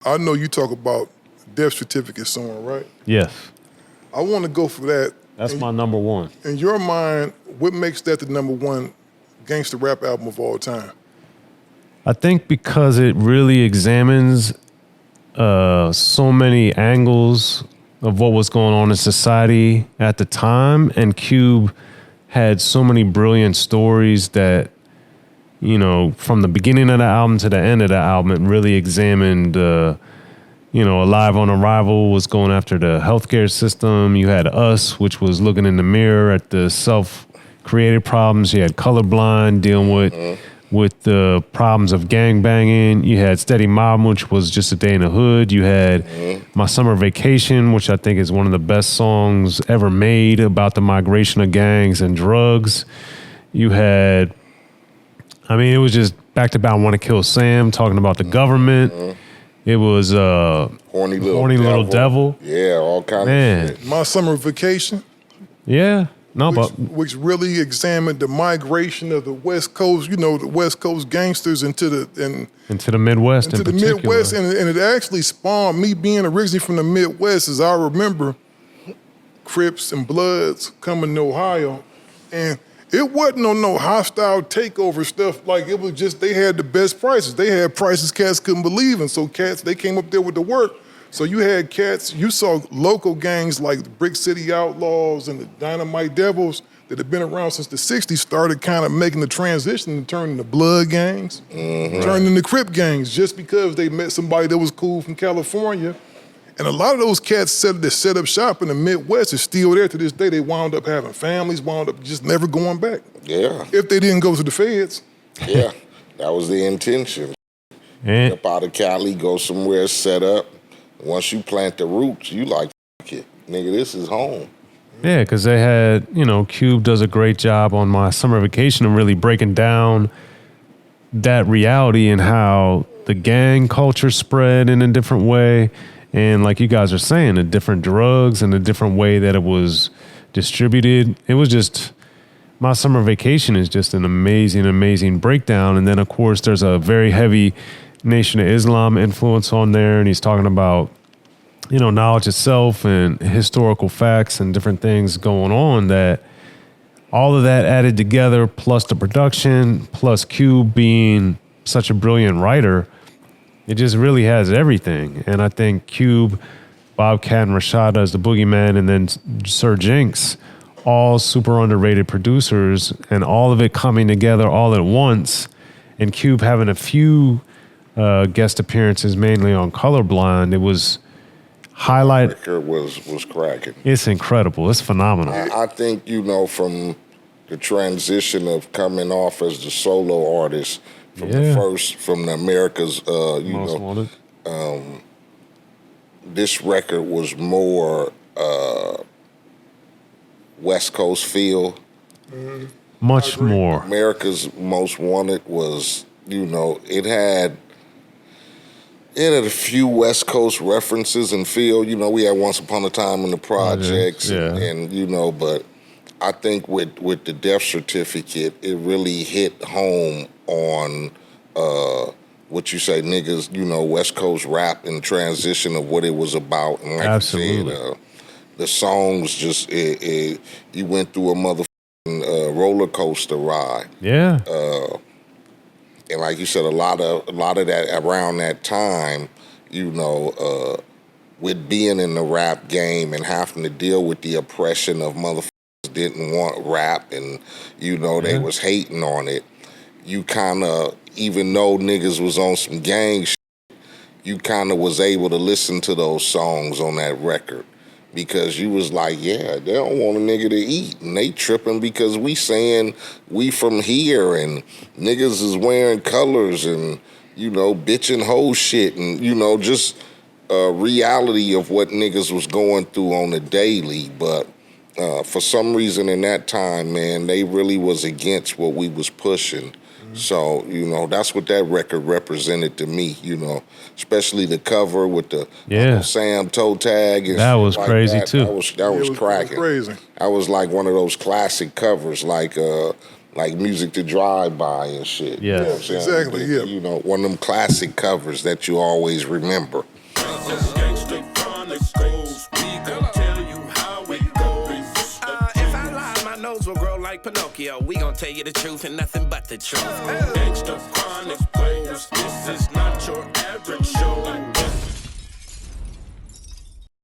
I know you talk about death certificate song, right? Yes. I want to go for that. That's my number one. In your mind, what makes that the number one gangster rap album of all time? I think because it really examines so many angles of what was going on in society at the time, and Cube had so many brilliant stories that, you know, from the beginning of the album to the end of the album, it really examined, Alive on Arrival was going after the healthcare system. You had Us, which was looking in the mirror at the self-created problems. You had Colorblind dealing with the problems of gangbanging. You had Steady Mob, which was just a day in the hood. You had My Summer Vacation, which I think is one of the best songs ever made about the migration of gangs and drugs. You had, it was just back to back Want to Kill Sam, talking about the government. It was Horny Little Devil. Yeah, all kinds of shit. My Summer Vacation. Yeah. Which really examined the migration of the West Coast, the West Coast gangsters into the Midwest, into the Midwest, and it actually spawned me being originally from the Midwest. As I remember, Crips and Bloods coming to Ohio, and it wasn't on no hostile takeover stuff. Like, it was just they had the best prices. They had prices cats couldn't believe, and so cats they came up there with the work. So you had cats, you saw local gangs like the Brick City Outlaws and the Dynamite Devils that had been around since the 60s started kind of making the transition and turning to blood gangs, turning into Crip gangs just because they met somebody that was cool from California. And a lot of those cats that set up shop in the Midwest are still there to this day. They wound up having families, wound up just never going back. Yeah. If they didn't go to the feds. Yeah, that was the intention. And Up out of Cali, go somewhere, set up. Once you plant the roots, you like, it. Nigga, this is home. Yeah, because they had, Cube does a great job on My Summer Vacation of really breaking down that reality and how the gang culture spread in a different way. And like you guys are saying, the different drugs and the different way that it was distributed. It was just, My Summer Vacation is just an amazing, amazing breakdown. And then, of course, there's a very heavy Nation of Islam influence on there, and he's talking about, knowledge itself and historical facts and different things going on, that all of that added together, plus the production, plus Cube being such a brilliant writer, it just really has everything. And I think Cube, Bobcat and Rashada as the boogeyman, and then Sir Jinx, all super underrated producers, and all of it coming together all at once, and Cube having a few guest appearances mainly on Colorblind. It was highlight. Record was cracking. It's incredible. It's phenomenal. I think, from the transition of coming off as the solo artist from the America's, Most Wanted. This record was more West Coast feel. Much more. America's Most Wanted was, it had a few West Coast references and feel. We had Once Upon a Time in the Projects, and but I think with the death certificate, it really hit home on what you say, niggas, West Coast rap and transition of what it was about. And like Absolutely. you said, the songs just, you went through a motherfucking roller coaster ride. Yeah. And like you said, a lot of that around that time, with being in the rap game and having to deal with the oppression of motherfuckers didn't want rap, and they was hating on it. You kind of, even though niggas was on some gang shit, you kind of was able to listen to those songs on that record. Because you was like, yeah, they don't want a nigga to eat. And they tripping because we saying we from here and niggas is wearing colors and, bitching hoe shit and, just reality of what niggas was going through on the daily. But for some reason in that time, man, they really was against what we was pushing. So, that's what that record represented to me, especially the cover with the Uncle Sam toe tag. And that was like crazy, that. too. That was cracking. Crazy. That was like one of those classic covers, like like music to drive by and shit. Yeah. You know what I'm saying? Exactly, yeah. You know, one of them classic covers that you always remember. Gangster Chronicles, we gon' tell you how it goes. If I lie, my nose will grow like Pinocchio. We gon' tell you the truth and nothing but the truth. Gangster Chronicles, this is